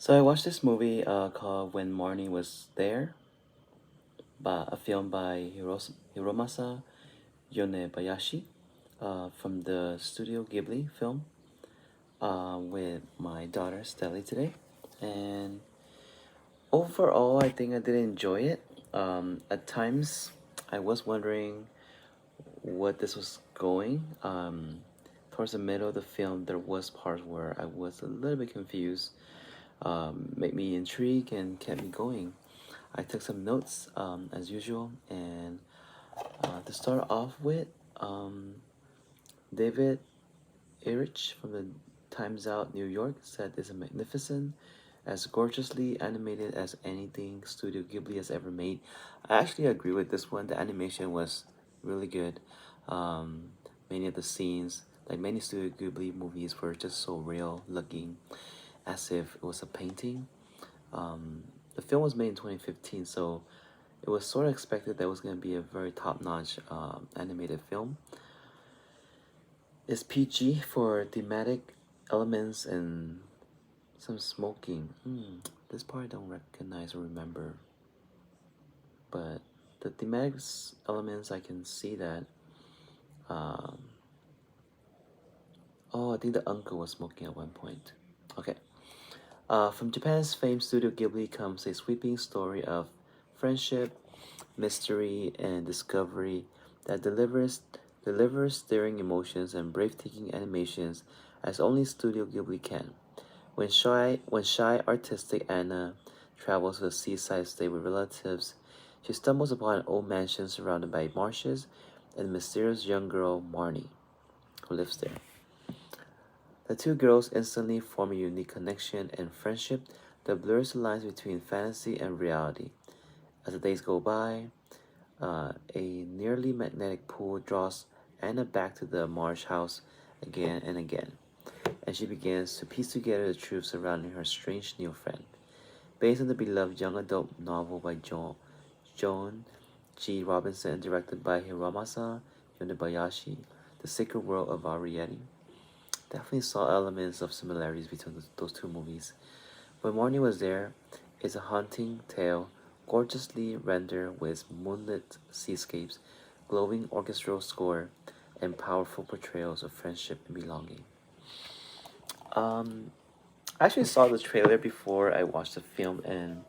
So I watched this movie called When Marnie Was There, a film by Hiromasa Yonebayashi from the Studio Ghibli film with my daughter Stelly today. And overall, I think I did enjoy it. At times, I was wondering what this was going. Towards the middle of the film, there was parts where I was a little bit confused, made me intrigued and kept me going. I took some notes as usual, and to start off with, um, David Erich from the Times Out New York said it's a magnificent, as gorgeously animated as anything Studio Ghibli has ever made. I actually agree with this one. The animation was really good. Um, Many of the scenes, like many Studio Ghibli movies, were just so real looking, as if it was a painting. Um, the film was made in 2015, so it was sort of expected that it was going to be a very top-notch animated film. It's PG for thematic elements and some smoking. This part I don't recognize or remember, but the thematic elements I can see that. Um, oh, I think the uncle was smoking at one point. Okay. From Japan's famed Studio Ghibli comes a sweeping story of friendship, mystery, and discovery that delivers stirring emotions and breathtaking animations as only Studio Ghibli can. When shy artistic Anna travels to the seaside state with relatives, she stumbles upon an old mansion surrounded by marshes and the mysterious young girl Marnie, who lives there. The two girls instantly form a unique connection and friendship that blurs the lines between fantasy and reality. As the days go by, a nearly magnetic pull draws Anna back to the Marsh house again and again, and she begins to piece together the truth surrounding her strange new friend. Based on the beloved young adult novel by Joan G. Robinson and directed by Hiromasa Yonebayashi, The Sacred World of Ariete, definitely saw elements of similarities between those two movies. When Marnie Was There is a haunting tale, gorgeously rendered with moonlit seascapes, glowing orchestral score, and powerful portrayals of friendship and belonging. Um, I actually saw the trailer before I watched the film, and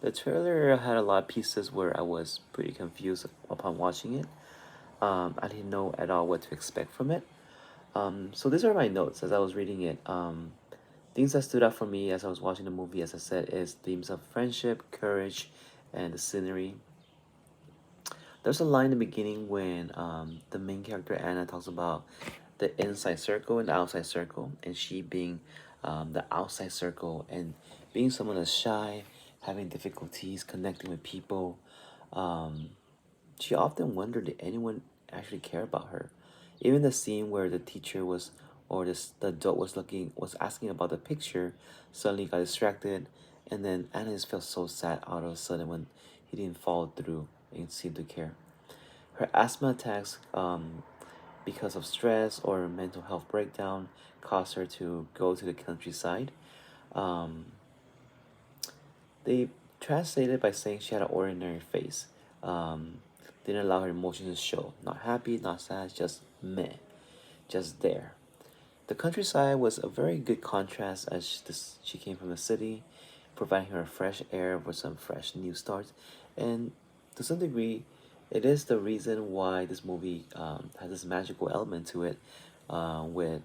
the trailer had a lot of pieces where I was pretty confused upon watching it. I didn't know at all what to expect from it. So these are my notes as I was reading it. Things that stood out for me as I was watching the movie, as I said, is themes of friendship, courage, and the scenery. There's a line in the beginning when the main character Anna talks about the inside circle and the outside circle, and she being the outside circle and being someone that's shy, having difficulties connecting with people. Um, she often wondered did anyone actually care about her. Even the scene where the teacher was, or the adult was asking about the picture, suddenly got distracted, and then Anna just felt so sad all of a sudden when he didn't follow through and seem to care. Her asthma attacks, because of stress or mental health breakdown, caused her to go to the countryside. Um, they translated by saying she had an ordinary face. Um, didn't allow her emotions to show. Not happy, not sad, just meh, just there. The countryside was a very good contrast as she came from the city, providing her fresh air with some fresh new starts. And to some degree, it is the reason why this movie has this magical element to it, with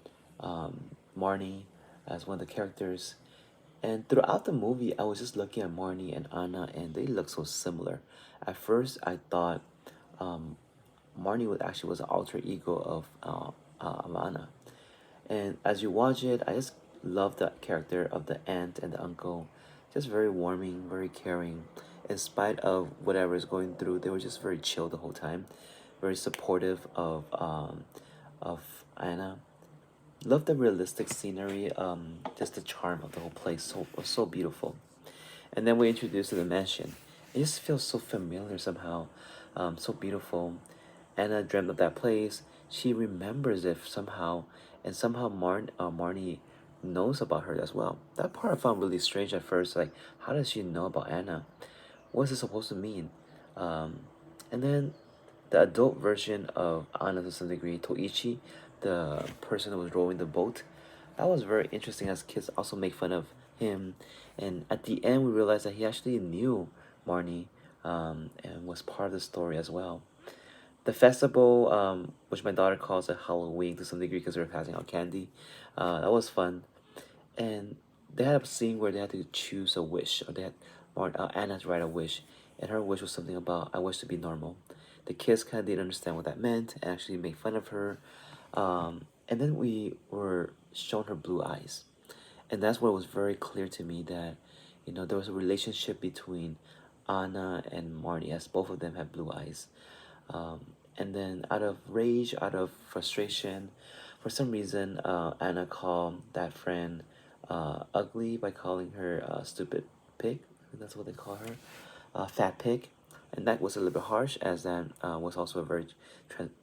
Marnie as one of the characters. And throughout the movie, I was just looking at Marnie and Anna, and they look so similar. At first, I thought um, Marnie was an alter ego of Anna. And as you watch it, I just love the character of the aunt and the uncle. Just very warming, very caring. In spite of whatever is going through, they were just very chill the whole time. Very supportive of Anna. Love the realistic scenery, just the charm of the whole place. So beautiful. And then we introduced to the mansion. It just feels so familiar somehow, so beautiful. Anna dreamt of that place. She remembers it somehow, and somehow Marnie knows about her as well. That part I found really strange at first. Like, how does she know about Anna? What's it supposed to mean? Um, and then the adult version of Anna to some degree, Toichi, the person who was rowing the boat, that was very interesting as kids also make fun of him. And at the end, we realized that he actually knew Marnie and was part of the story as well. The festival, which my daughter calls a Halloween to some degree because they were passing out candy, that was fun. And they had a scene where they had to choose a wish, or they had Anna had to write a wish, and her wish was something about I wish to be normal. The kids kind of didn't understand what that meant and actually made fun of her. And then we were shown her blue eyes, and that's where it was very clear to me that, there was a relationship between Anna and Marnie, as both of them had blue eyes. And then, out of rage, out of frustration, for some reason, Anna called that friend ugly by calling her stupid pig. I think that's what they call her, fat pig. And that was a little bit harsh, as that was also a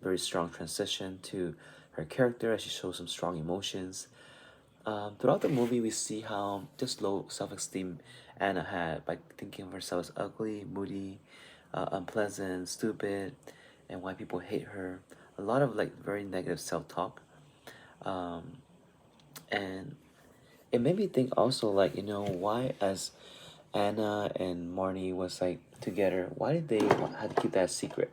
very strong transition to her character as she shows some strong emotions. Throughout the movie, we see how just low self esteem Anna had by thinking of herself as ugly, moody, unpleasant, stupid, and why people hate her. A lot of like very negative self talk. Um, and it made me think also, like, why, as Anna and Marnie was like together, why did they had to keep that secret?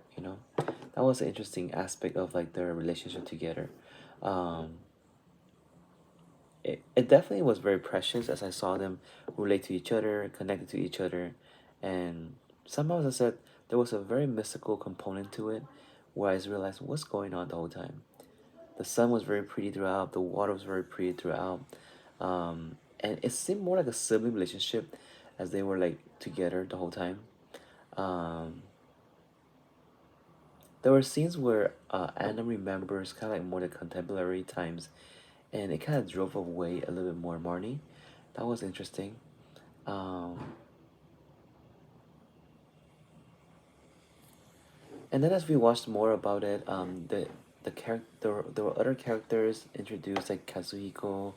That was an interesting aspect of like their relationship together. Um, it definitely was very precious as I saw them relate to each other, connected to each other, and somehow, as I said, there was a very mystical component to it, where I just realized what's going on the whole time. The sun was very pretty throughout, the water was very pretty throughout, and it seemed more like a sibling relationship, as they were like together the whole time. Um, there were scenes where Anna remembers kind of like more the contemporary times, and it kind of drove away a little bit more Marnie. That was interesting. Um, and then as we watched more about it, the character there were other characters introduced like Kazuhiko,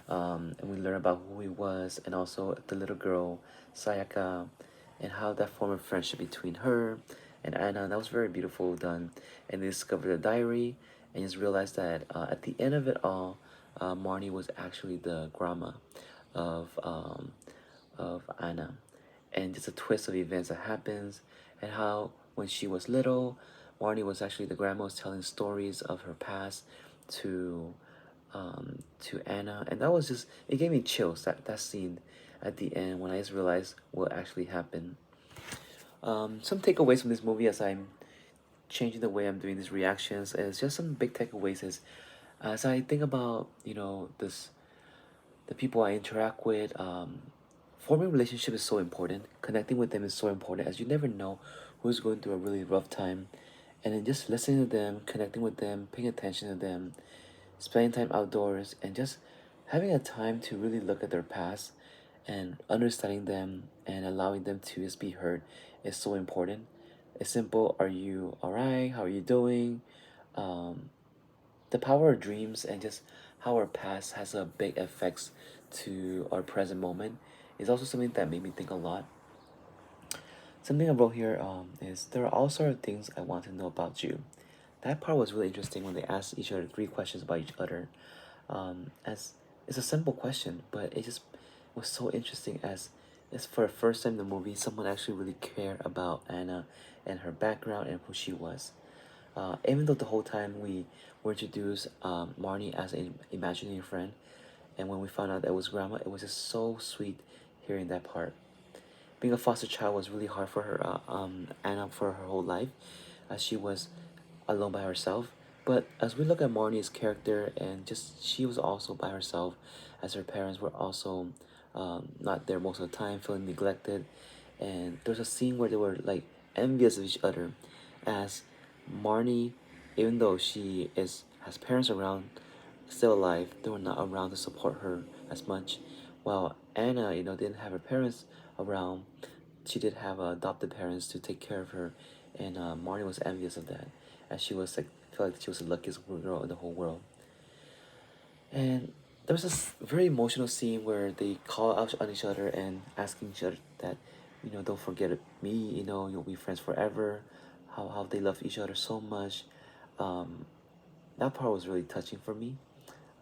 and we learned about who he was, and also the little girl Sayaka, and how that formed a friendship between her and Anna. That was very beautiful done, and they discovered a diary, and just realized that at the end of it all, Marnie was actually the grandma of Anna, and just a twist of events that happens, and how when she was little, Marnie was actually the grandma was telling stories of her past to to Anna, and that was just it gave me chills that scene at the end when I just realized what actually happened. Some takeaways from this movie as I'm changing the way I'm doing these reactions is just some big takeaways is as I think about this the people I interact with. Forming relationship is so important. Connecting with them is so important, as you never know who's going through a really rough time, and then just listening to them, connecting with them, paying attention to them, spending time outdoors, and just having a time to really look at their past and understanding them and allowing them to just be heard is so important. It's simple. Are you alright? How are you doing? Um, the power of dreams and just how our past has a big effects to our present moment is also something that made me think a lot. Something I wrote here is there are all sort of things I want to know about you. That part was really interesting when they asked each other three questions about each other. As it's a simple question, but it just was so interesting as it's for the first time in the movie someone actually really cared about Anna and her background and who she was. Even though the whole time we were introduced Marnie as an imaginary friend, and when we found out that it was grandma, it was just so sweet hearing that part. Being a foster child was really hard for her, Anna, for her whole life, as she was alone by herself. But as we look at Marnie's character, and just she was also by herself, as her parents were also not there most of the time, feeling neglected. And there's a scene where they were like envious of each other, as Marnie, even though she is has parents around, still alive, they were not around to support her as much. While Anna, didn't have her parents around, she did have adopted parents to take care of her, and Marnie was envious of that, as she was like felt like she was the luckiest girl in the whole world. And there was this very emotional scene where they call out on each other and asking each other that, don't forget me, you'll be friends forever. How they love each other so much. Um, that part was really touching for me.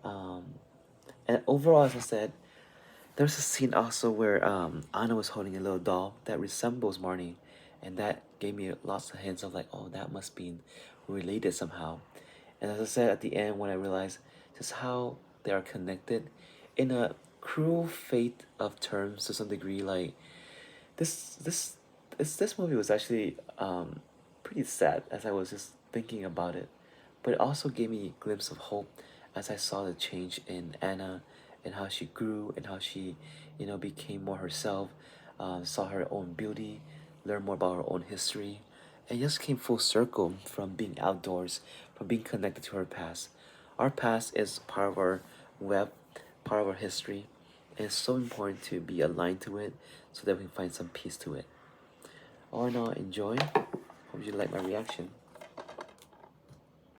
Um, and overall, as I said, there's a scene also where Anna was holding a little doll that resembles Marnie, and that gave me lots of hints of like, oh, that must be related somehow. And as I said at the end, when I realized just how they are connected, in a cruel fate of terms to some degree, like this this movie was actually pretty sad as I was just thinking about it, but it also gave me a glimpse of hope as I saw the change in Anna and how she grew and how she, became more herself, saw her own beauty, learned more about her own history, and just came full circle from being outdoors, from being connected to her past. Our past is part of our web, part of our history, and it's so important to be aligned to it so that we can find some peace to it. All in all, enjoy. Hope you like my reaction.